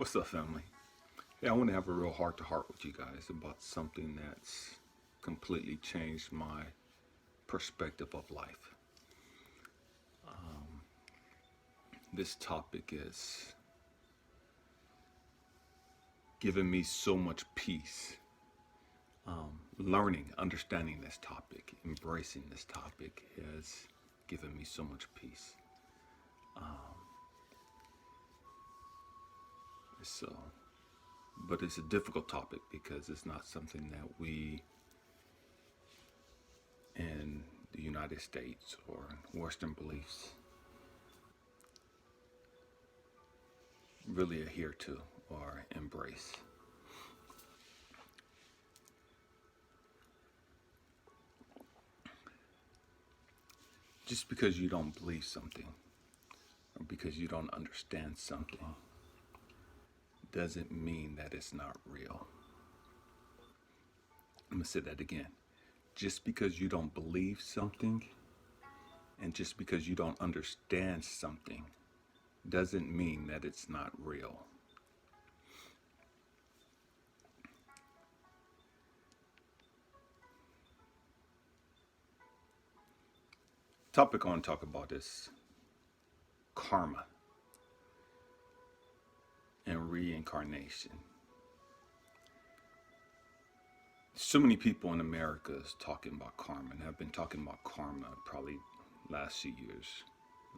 What's up, family? Yeah, I want to have a real heart to heart with you guys about something that's completely changed my perspective of life. This topic is giving me so much peace. Learning, understanding this topic, embracing this topic has given me so much peace. So, but it's a difficult topic because it's not something that we in the United States or Western beliefs really adhere to or embrace. Just because you don't believe something or because you don't understand something doesn't mean that it's not real. I'm going to say that again. Just because you don't believe something and just because you don't understand something doesn't mean that it's not real. Topic I want to talk about is karma and reincarnation. So many people in America is talking about karma and have been talking about karma probably last few years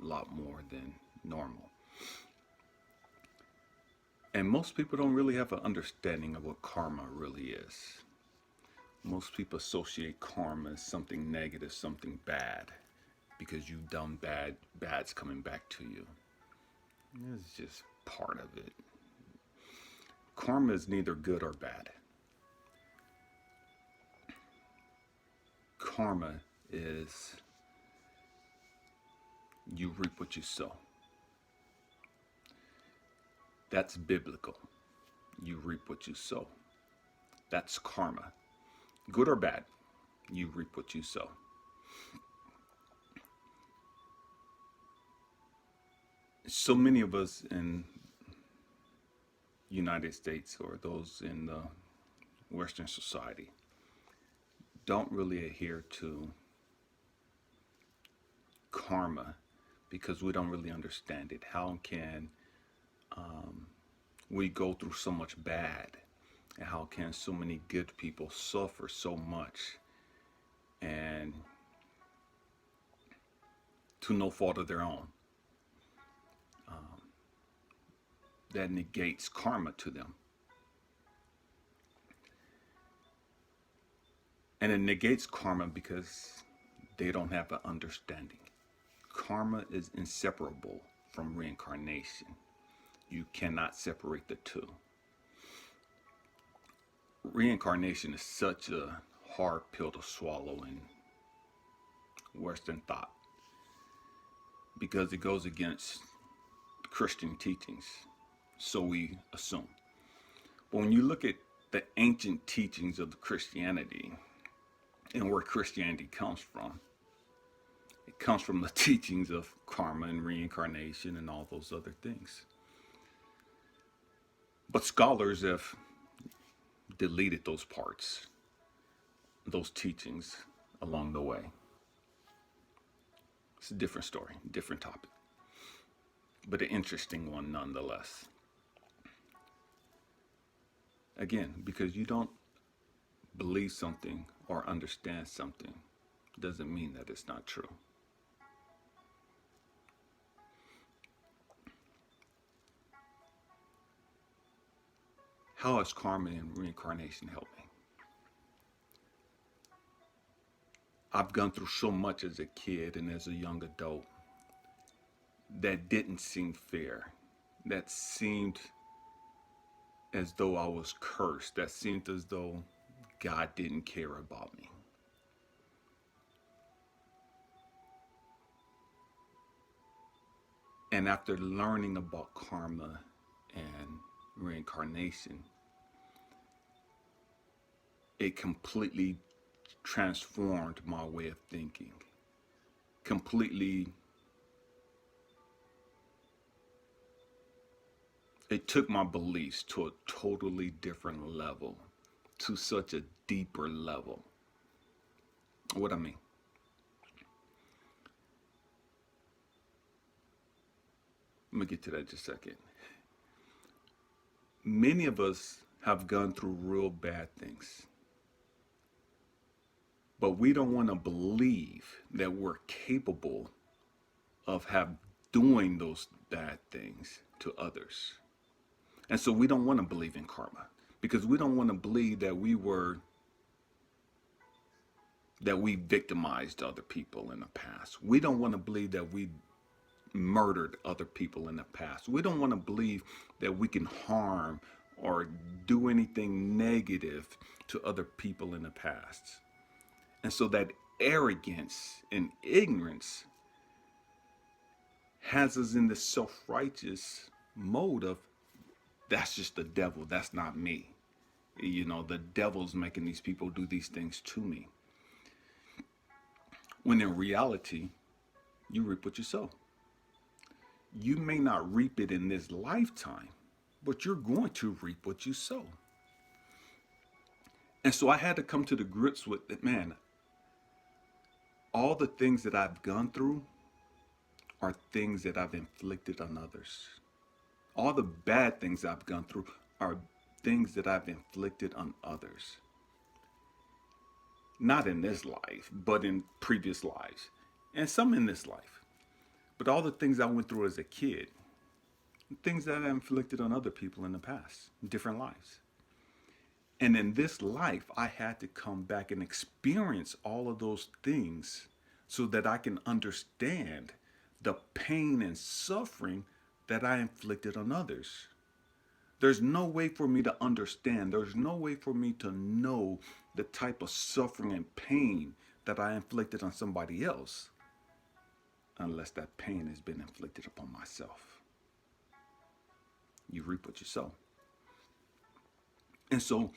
a lot more than normal. And most people don't really have an understanding of what karma really is. Most people associate karma as something negative, something bad, because you've done bad's coming back to you. It's just part of it. Karma is neither good or bad. Karma is you reap what you sow. That's biblical. You reap what you sow. That's karma. Good or bad, you reap what you sow. So many of us in United States or those in the Western society don't really adhere to karma because we don't really understand it. How can we go through so much bad? And how can so many good people suffer so much and to no fault of their own? That negates karma to them. And it negates karma because they don't have an understanding. Karma is inseparable from reincarnation. You cannot separate the two. Reincarnation is such a hard pill to swallow in Western thought because it goes against Christian teachings, so we assume. But when you look at the ancient teachings of the Christianity and where Christianity comes from, it comes from the teachings of karma and reincarnation and all those other things. But scholars have deleted those parts, those teachings along the way. It's a different story, different topic, but an interesting one nonetheless. Again, because you don't believe something or understand something doesn't mean that it's not true. How has karma and reincarnation helped me? I've gone through so much as a kid and as a young adult that didn't seem fair, that seemed as though I was cursed, that seemed as though God didn't care about me. And after learning about karma and reincarnation, it completely transformed my way of thinking, completely it took my beliefs to a totally different level, to such a deeper level. What I mean? Let me get to that in just a second. Many of us have gone through real bad things, but we don't want to believe that we're capable of doing those bad things to others. And so we don't want to believe in karma because we don't want to believe that we victimized other people in the past. We don't want to believe that we murdered other people in the past. We don't want to believe that we can harm or do anything negative to other people in the past. And so that arrogance and ignorance has us in this self-righteous mode of, that's just the devil, that's not me. You know, the devil's making these people do these things to me. When in reality, you reap what you sow. You may not reap it in this lifetime, but you're going to reap what you sow. And so I had to come to the grips with that, man, all the things that I've gone through are things that I've inflicted on others. All the bad things I've gone through are things that I've inflicted on others. Not in this life, but in previous lives, and some in this life. But all the things I went through as a kid, things that I inflicted on other people in the past, different lives. And in this life, I had to come back and experience all of those things so that I can understand the pain and suffering that I inflicted on others. There's no way for me to understand. There's no way for me to know the type of suffering and pain that I inflicted on somebody else unless that pain has been inflicted upon myself. You reap what you sow. And so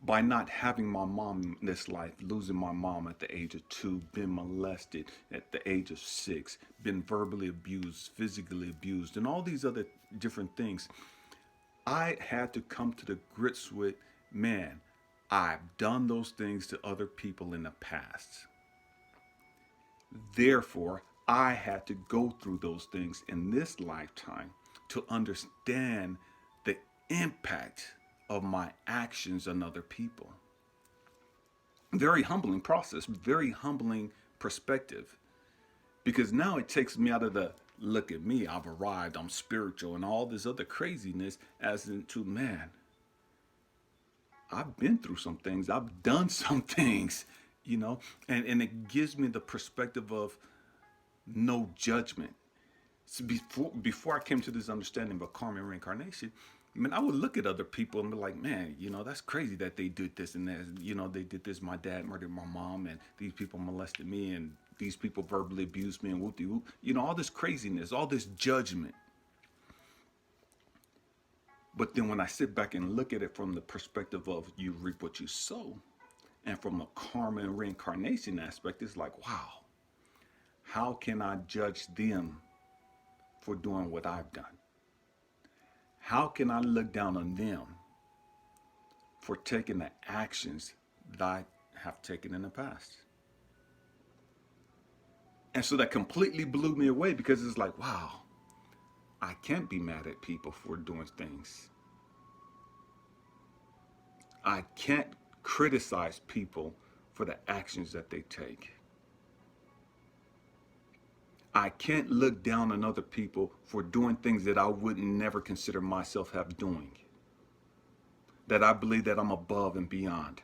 by not having my mom in this life, losing my mom at the age of 2, been molested at the age of 6, been verbally abused, physically abused, and all these other different things, I had to come to the grips with, man, I've done those things to other people in the past. Therefore, I had to go through those things in this lifetime to understand the impact of my actions on other people. Very humbling process, very humbling perspective. Because now it takes me out of the, look at me, I've arrived, I'm spiritual, and all this other craziness, as into, man, I've been through some things, I've done some things, you know, and it gives me the perspective of no judgment. So before I came to this understanding of karma and reincarnation, I mean, I would look at other people and be like, man, you know, that's crazy that they did this and that. You know, they did this. My dad murdered my mom, and these people molested me, and these people verbally abused me, and whoop-de-whoop. You know, all this craziness, all this judgment. But then when I sit back and look at it from the perspective of you reap what you sow, and from a karma and reincarnation aspect, it's like, wow, how can I judge them for doing what I've done? How can I look down on them for taking the actions that I have taken in the past? And so that completely blew me away, because it's like, wow, I can't be mad at people for doing things. I can't criticize people for the actions that they take. I can't look down on other people for doing things that I would never consider myself have doing. That I believe that I'm above and beyond.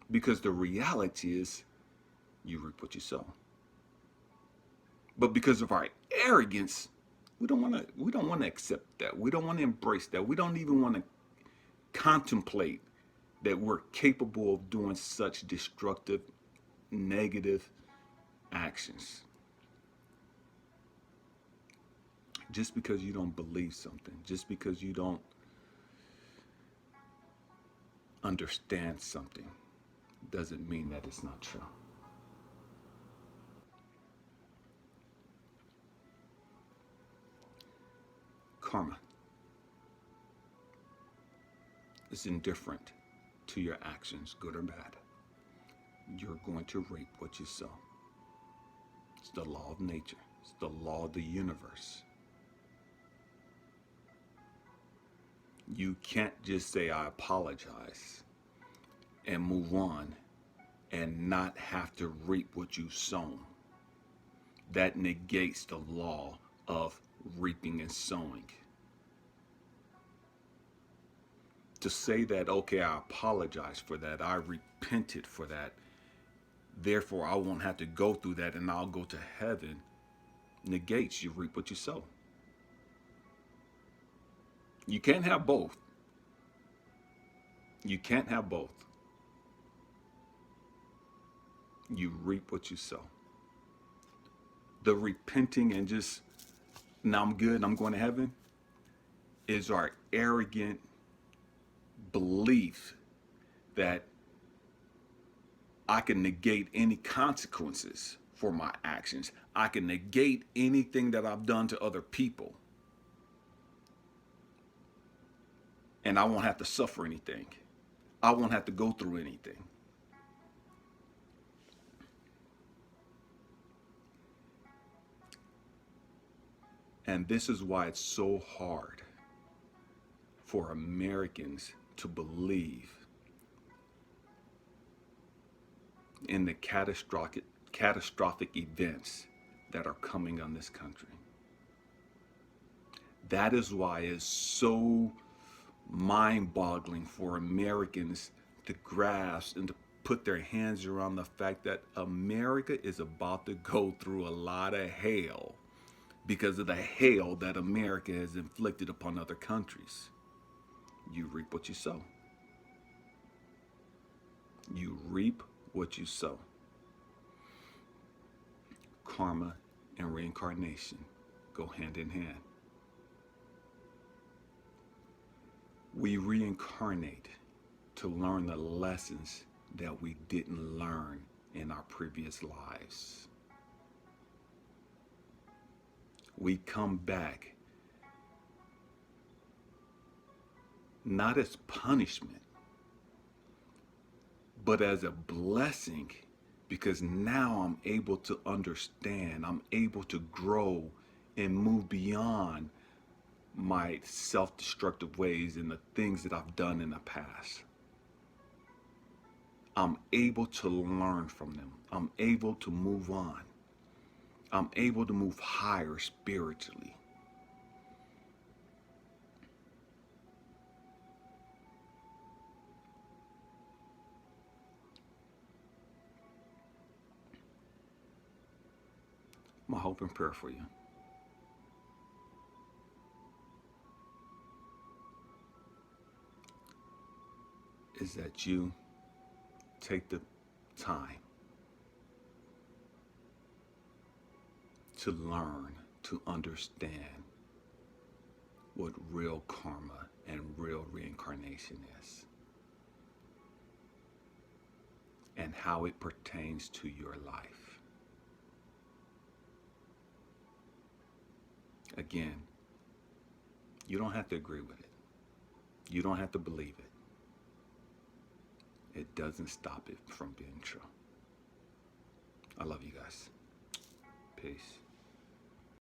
Because the reality is, you reap what you sow. But because of our arrogance, we don't want to accept that. We don't want to embrace that. We don't even want to contemplate that we're capable of doing such destructive, negative actions. Just because you don't believe something, just because you don't understand something, doesn't mean that it's not true. Karma. is indifferent to your actions, good or bad, you're going to reap what you sow. It's the law of nature. It's the law of the universe. You can't just say, I apologize, and move on and not have to reap what you've sown. That negates the law of reaping and sowing. To say that, okay, I apologize for that, I repented for that, therefore I won't have to go through that and I'll go to heaven, negates you reap what you sow. You can't have both. You can't have both. You reap what you sow. The repenting and just, now I'm good, I'm going to heaven, is our arrogant belief that I can negate any consequences for my actions. I can negate anything that I've done to other people. And I won't have to suffer anything. I won't have to go through anything. And this is why it's so hard for Americans to believe in the catastrophic events that are coming on this country. That is why it's so mind-boggling for Americans to grasp and to put their hands around the fact that America is about to go through a lot of hell because of the hell that America has inflicted upon other countries. You reap what you sow. You reap what you sow. Karma and reincarnation go hand in hand. We reincarnate to learn the lessons that we didn't learn in our previous lives. We come back not as punishment, but as a blessing, because now I'm able to understand, I'm able to grow and move beyond my self-destructive ways and the things that I've done in the past. I'm able to learn from them. I'm able to move on. I'm able to move higher spiritually. My hope and prayer for you is that you take the time to learn, to understand what real karma and real reincarnation is, and how it pertains to your life. Again, you don't have to agree with it. You don't have to believe it. It doesn't stop it from being true. I love you guys. Peace.